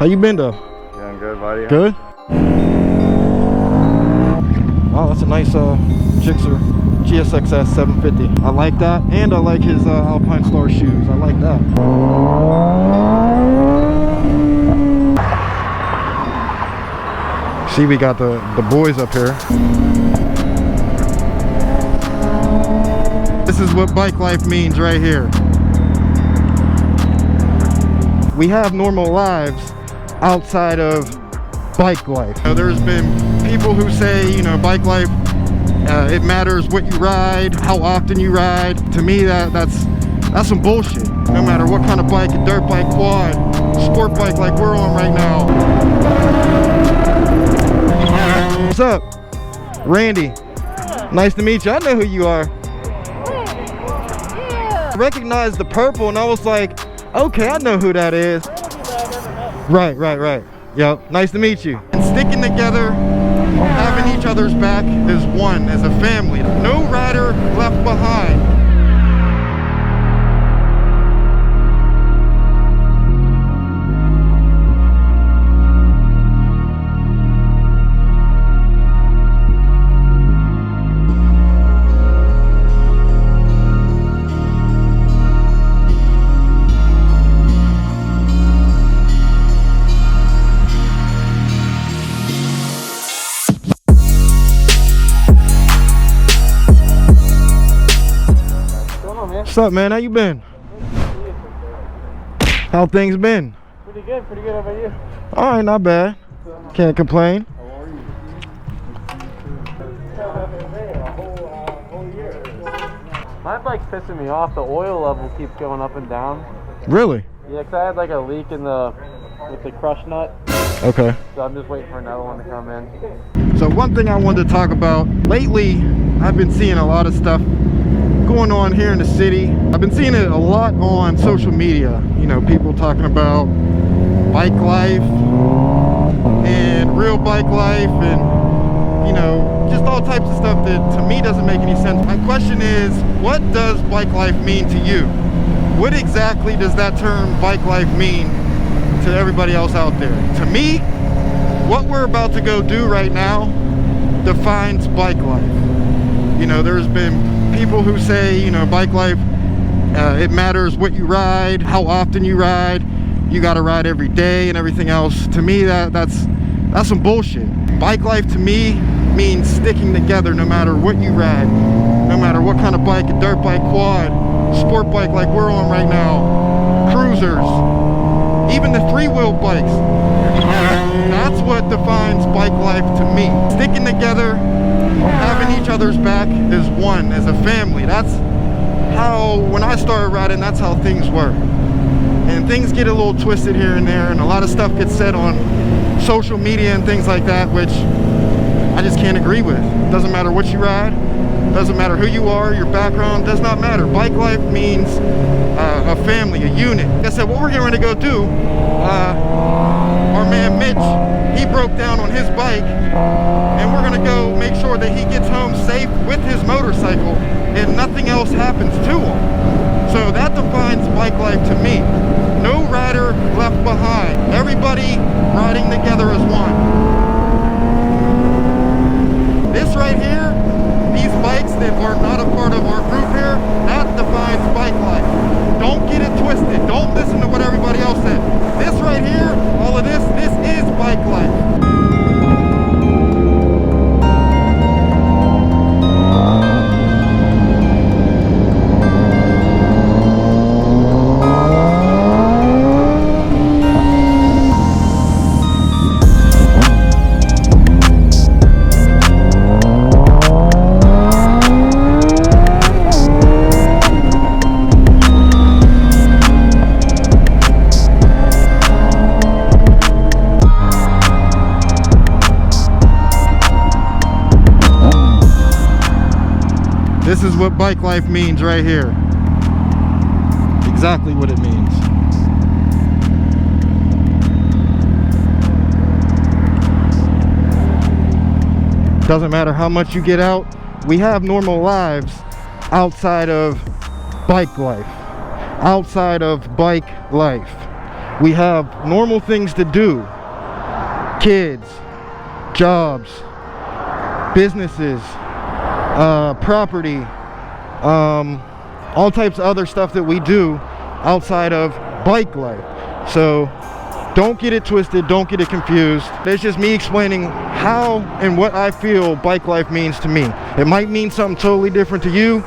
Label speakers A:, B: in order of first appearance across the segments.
A: How you been though?
B: Doing good, buddy.
A: Good? Wow, that's a nice Gixxer GSXS 750. I like that, and I like his Alpine Star shoes. I like that. See, we got the boys up here. This is what bike life means right here. We have normal lives outside of bike life. There's been people who say, you know, bike life, it matters what you ride, how often you ride. To me, that's some bullshit. No matter what kind of bike, a dirt bike, quad, sport bike like we're on right now. What's up? Randy. Nice to meet you. I know who you are. I recognized the purple and I was like, okay, I know who that is. Right. Yep, nice to meet you. And sticking together, having each other's back as one, as a family. No rider left behind. What's up, man? How you been? How things been?
C: Pretty good. How about you?
A: All right, not bad. Can't complain.
C: My bike's pissing me off. The oil level keeps going up and down.
A: Really?
C: Yeah, 'cause I had like a leak in with the crush nut.
A: Okay.
C: So I'm just waiting for another one to come in.
A: So one thing I wanted to talk about, lately I've been seeing a lot of stuff going on here in the city. I've been seeing it a lot on social media. You know, people talking about bike life and real bike life and, you know, just all types of stuff that to me doesn't make any sense. My question is, what does bike life mean to you? What exactly does that term bike life mean to everybody else out there? To me, what we're about to go do right now defines bike life. You know, there's been people who say, you know, bike life, it matters what you ride, how often you ride, you got to ride every day and everything else. To me, that's some bullshit. Bike life to me means sticking together no matter what you ride, no matter what kind of bike, a dirt bike, quad, sport bike like we're on right now, cruisers, even the three-wheel bikes. That's what defines bike life to me. Sticking together, having each other's back as one, as a family. That's how, when I started riding, that's how things were. And things get a little twisted here and there, and a lot of stuff gets said on social media and things like that, which I just can't agree with. Doesn't matter what you ride, doesn't matter who you are, your background, does not matter. Bike life means a family, a unit. Like I said, what we're getting ready to go do, our man Mitch, he broke down on his bike, and we're gonna go make sure that he gets home safe with his motorcycle and nothing else happens to him. So that defines bike life to me. No rider left behind. Everybody riding together as one. This right here, these bikes that are not a part of our group here, that defines bike life. Don't get it twisted. Don't listen to what everybody else said. This right here, all of this is bike life. This is what bike life means right here. Exactly what it means. Doesn't matter how much you get out. We have normal lives outside of bike life. Outside of bike life. We have normal things to do. Kids, jobs, businesses, property, all types of other stuff that we do outside of bike life. So don't get it twisted, don't get it confused. It's just me explaining how and what I feel bike life means to me. It might mean something totally different to you,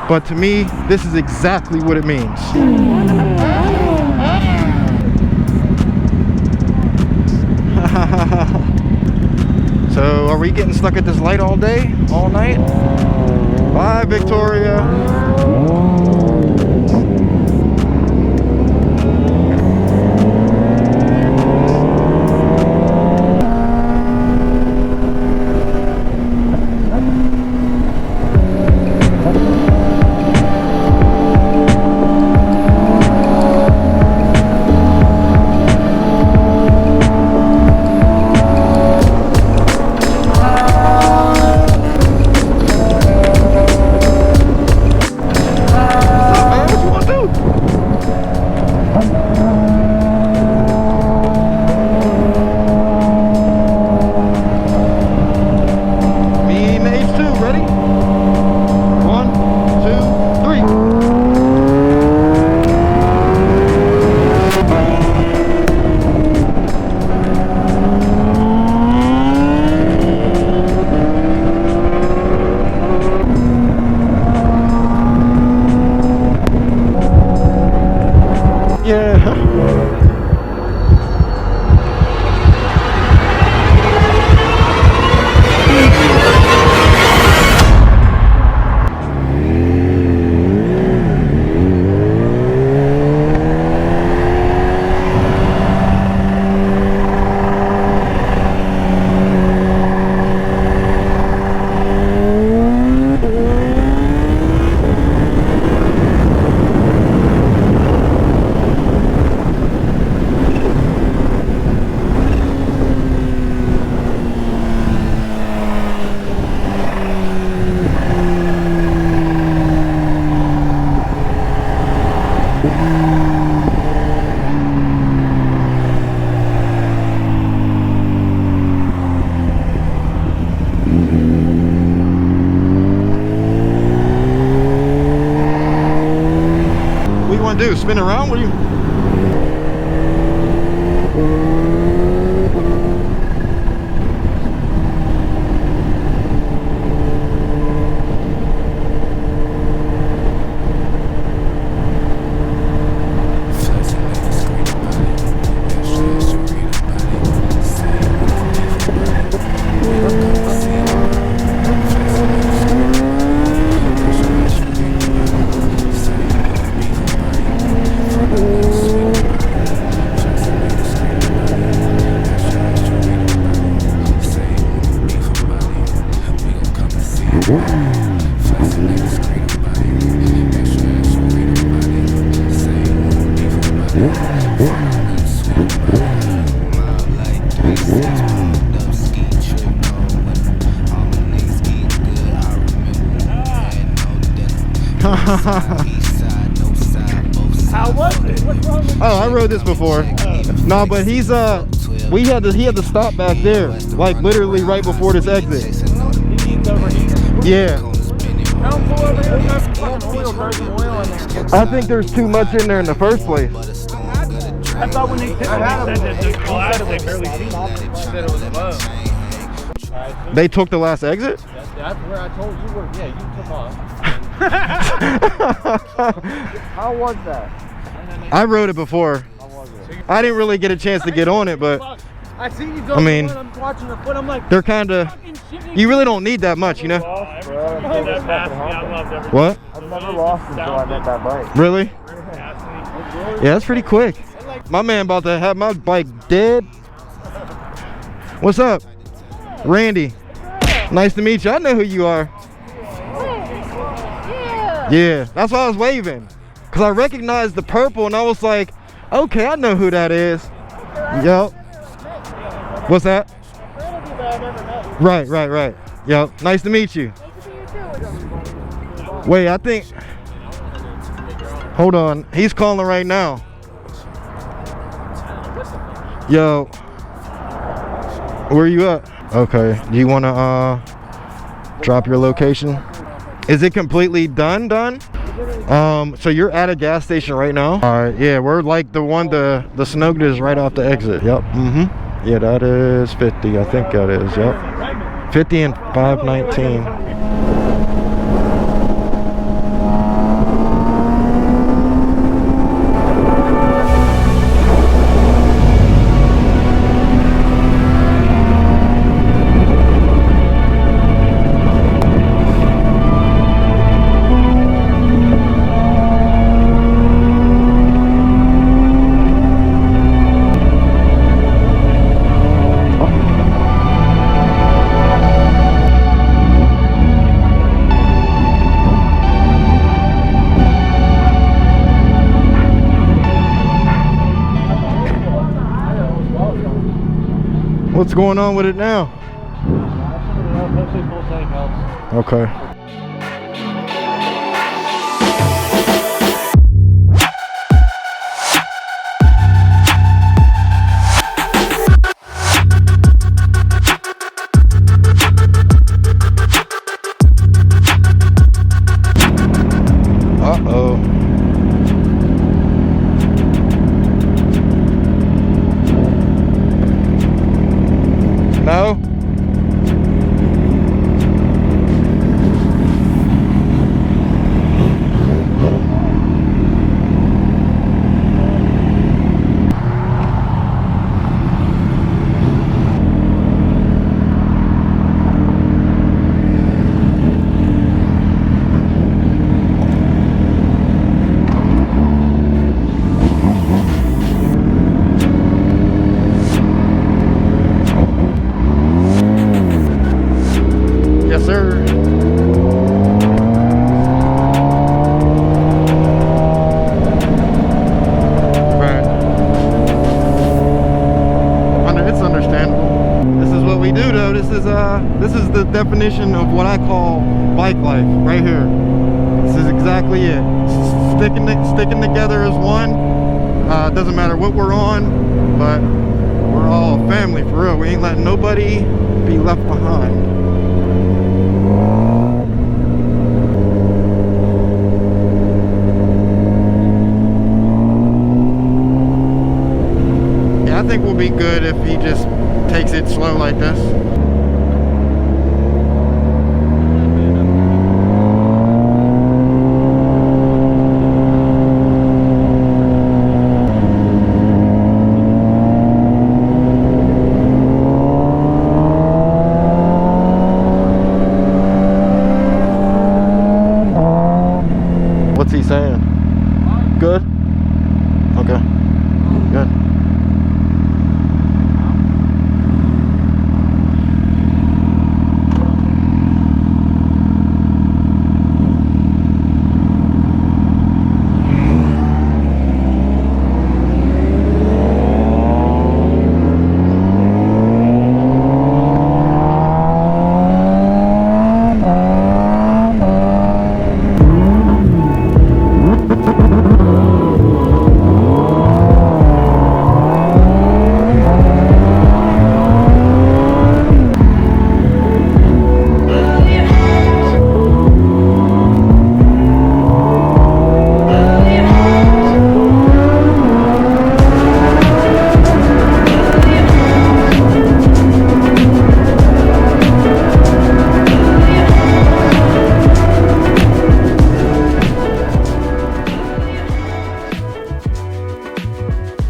A: but to me, this is exactly what it means. So are we getting stuck at this light all day, all night? Bye, Victoria. Do spin around? What do you?
C: How was it? What's wrong with
A: Oh, I rode this before. No, but he had to stop back there, like literally right before this exit. Yeah. I think there's too much in there in the first place.
C: I thought when they took it out, they said barely said it was above.
A: They took the last exit?
C: That's where I told you were. Yeah, you took off. How was that?
A: I rode it before. I didn't really get a chance to get on it, but
C: I see you
A: I mean,
C: I'm watching the foot. I'm like,
A: they're kind of. You really don't need that much, you know. What?
C: I've never lost until I met that bike.
A: Really? Yeah, that's pretty quick. My man about to have my bike dead. What's up, Randy? Nice to meet you. I know who you are. Yeah, that's why I was waving, because I recognized the purple and I was like, okay, I know who that is. Yep. What's that? Right. Yep. Nice to meet you. Wait, I think. Hold on. He's calling right now. Yo, where you at? Okay, do you want to drop your location? Is it completely done? So you're at a gas station right now? All right, yeah, we're like the Snogda is right off the exit. Yep. Yeah, that is 50. I think that is. Yep. 50 and 519. What's going on with it now?
C: Hopefully full tank helps.
A: Okay. Uh-oh. No? Yes, sir. Right. It's understandable. This is what we do, though. This is the definition of what I call bike life, right here. This is exactly it. Sticking together as one. Doesn't matter what we're on, but we're all a family for real. We ain't letting nobody be left behind. I think we'll be good if he just takes it slow like this. What's he saying? Good? Okay.